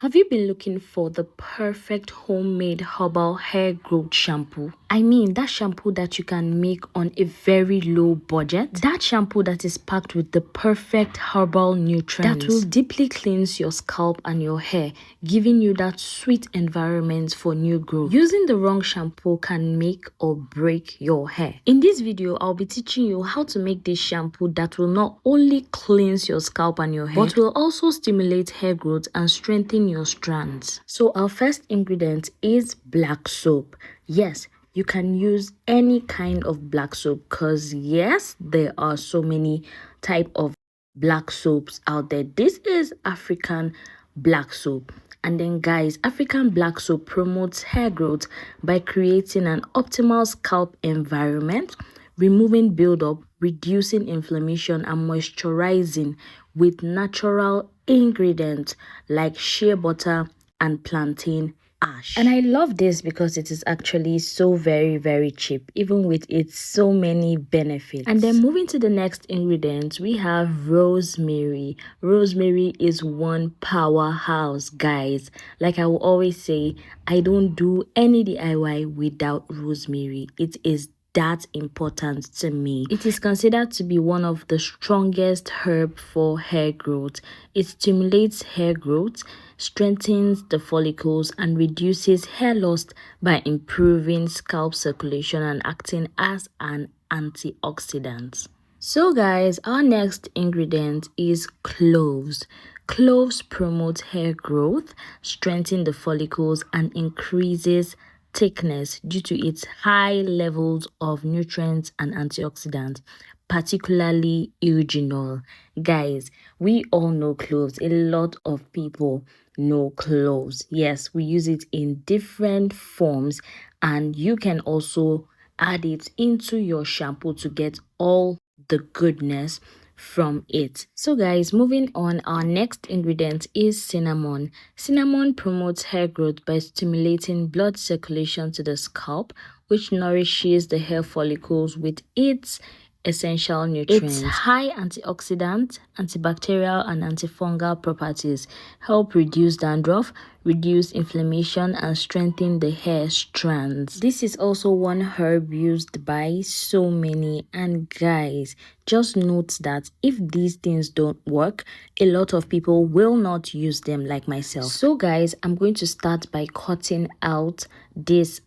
Have you been looking for the perfect homemade herbal hair growth shampoo? I mean, that shampoo that you can make on a very low budget. That shampoo that is packed with the perfect herbal nutrients that will deeply cleanse your scalp and your hair, giving you that sweet environment for new growth. Using the wrong shampoo can make or break your hair. In this video, I'll be teaching you how to make this shampoo that will not only cleanse your scalp and your hair, but will also stimulate hair growth and strengthen your strands. So our first ingredient is black soap. Yes, you can use any kind of black soap because yes, there are so many type of black soaps out there. This is African black soap. And then guys, African black soap promotes hair growth by creating an optimal scalp environment, removing buildup, reducing inflammation, and moisturizing with natural ingredients like shea butter and plantain ash. And I love this because it is actually so very cheap, even with its so many benefits. And then moving to the next ingredient, we have rosemary. Rosemary is one powerhouse, guys. Like I will always say, I don't do any DIY without rosemary. It is that important to me. It is considered to be one of the strongest herb for hair growth. It stimulates hair growth, strengthens the follicles, and reduces hair loss by improving scalp circulation and acting as an antioxidant. So guys, our next ingredient is cloves. Cloves promote hair growth, strengthen the follicles, and increases thickness due to its high levels of nutrients and antioxidants, particularly eugenol. Guys, we all know cloves. A lot of people know cloves. Yes, we use it in different forms, and you can also add it into your shampoo to get all the goodness from it. So guys, moving on, our next ingredient is cinnamon. Cinnamon promotes hair growth by stimulating blood circulation to the scalp, which nourishes the hair follicles with its essential nutrients. Its high antioxidant, antibacterial, and antifungal properties help reduce dandruff, reduce inflammation, and strengthen the hair strands. This is also one herb used by so many, and guys, just note that if these things don't work, a lot of people will not use them, like myself. So guys, I'm going to start by cutting out this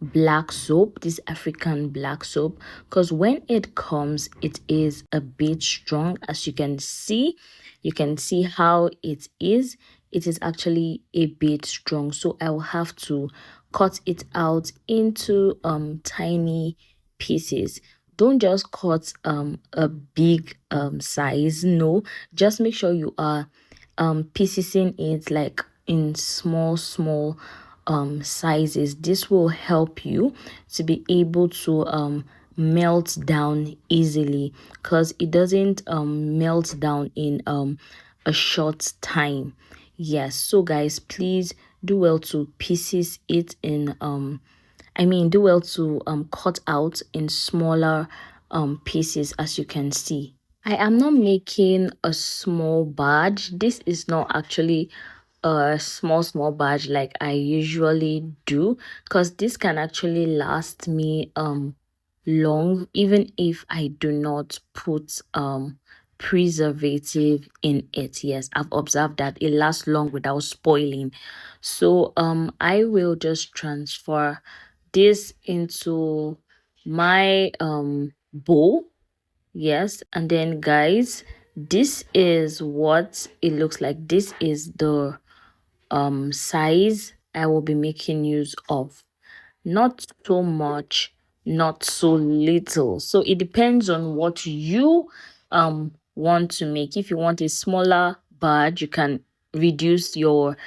black soap, this African black soap, because when it comes, it is a bit strong. As you can see how it is actually a bit strong, so I will have to cut it out into tiny pieces. Don't just cut a big size. No, just make sure you are piecing it like in small sizes. This will help you to be able to melt down easily, because it doesn't melt down in a short time. Yes, so guys, please do well to pieces it in do well to cut out in smaller pieces. As you can see, I am not making a small batch. This is not actually a small batch like I usually do, because this can actually last me long, even if I do not put preservative in it. Yes, I've observed that it lasts long without spoiling. So I will just transfer this into my bowl. Yes, and then guys, this is what it looks like. This is the size I will be making use of. Not so much, not so little. So it depends on what you want to make. If you want a smaller batch, you can reduce your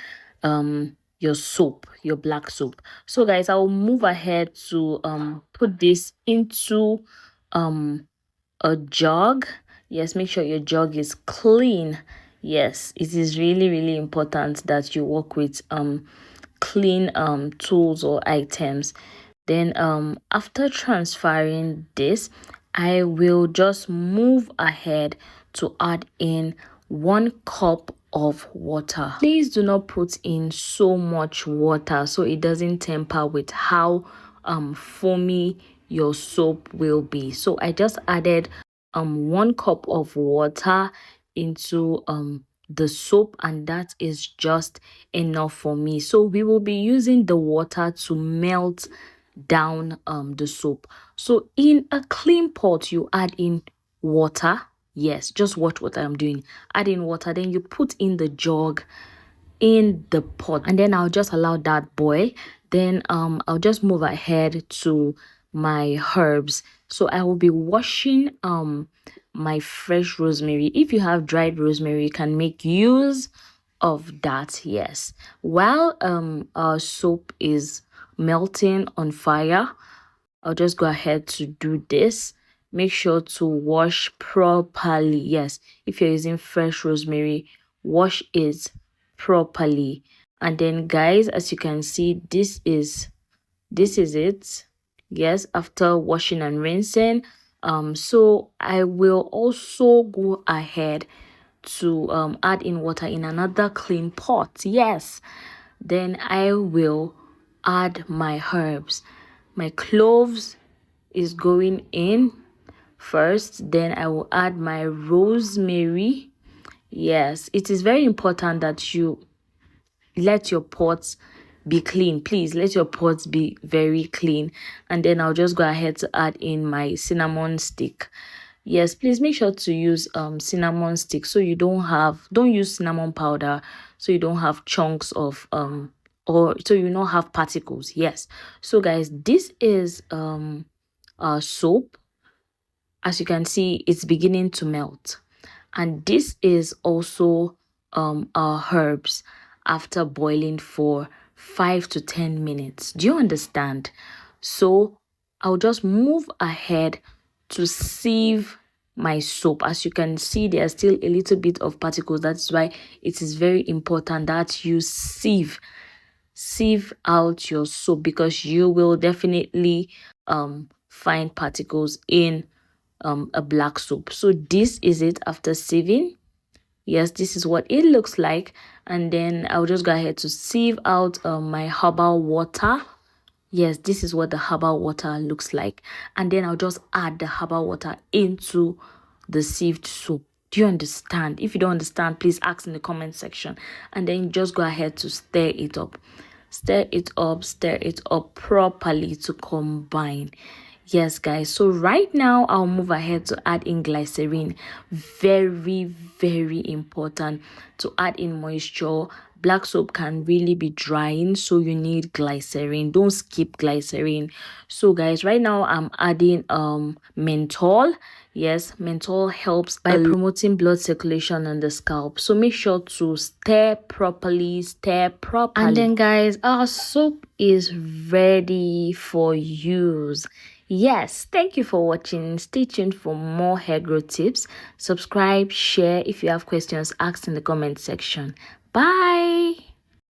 soap, your black soap. So guys, I will move ahead to put this into a jug. Yes, make sure your jug is clean. Yes, it is really important that you work with clean tools or items. Then after transferring this, I will just move ahead to add in 1 cup of water. Please do not put in so much water so it doesn't temper with how foamy your soap will be. So I just added 1 cup of water into the soap, and that is just enough for me. So we will be using the water to melt down the soap. So in a clean pot, you add in water. Yes, just watch what I'm doing. Add in water, then you put in the jug in the pot, and then I'll just allow that boil. Then I'll just move ahead to my herbs. So I will be washing my fresh rosemary. If you have dried rosemary, you can make use of that. Yes, while our soap is melting on fire, I'll just go ahead to do this. Make sure to wash properly. Yes, if you're using fresh rosemary, wash it properly. And then guys, as you can see, this is it. Yes, after washing and rinsing. So I will also go ahead to add in water in another clean pot. Yes, then I will add my herbs. My cloves is going in first, then I will add my rosemary. Yes, it is very important that you let your pots be clean. Please let your pots be very clean. And then I'll just go ahead to add in my cinnamon stick. Yes, please make sure to use cinnamon stick, so you don't use cinnamon powder, so you don't have chunks of or so you don't have particles. Yes, so guys, this is soap. As you can see, it's beginning to melt, and this is also our herbs after boiling for 5 to 10 minutes. Do you understand? So I'll just move ahead to sieve my soap. As you can see, there's still a little bit of particles. That's why it is very important that you sieve out your soap, because you will definitely find particles in a black soap. So this is it after sieving. Yes, this is what it looks like. And then I'll just go ahead to sieve out my herbal water. Yes, this is what the herbal water looks like. And then I'll just add the herbal water into the sieved soap. Do you understand? If you don't understand, please ask in the comment section. And then just go ahead to stir it up. Stir it up properly to combine. Yes guys, so right now I'll move ahead to add in glycerin. Very, very important to add in moisture. Black soap can really be drying, so you need glycerin. Don't skip glycerin. So guys, right now I'm adding menthol. Yes, menthol helps by promoting blood circulation on the scalp. So make sure to stir properly. And then guys, our soap is ready for use. Yes, thank you for watching. Stay tuned for more hair growth tips. Subscribe, share. If you have questions, ask in the comment section. Bye.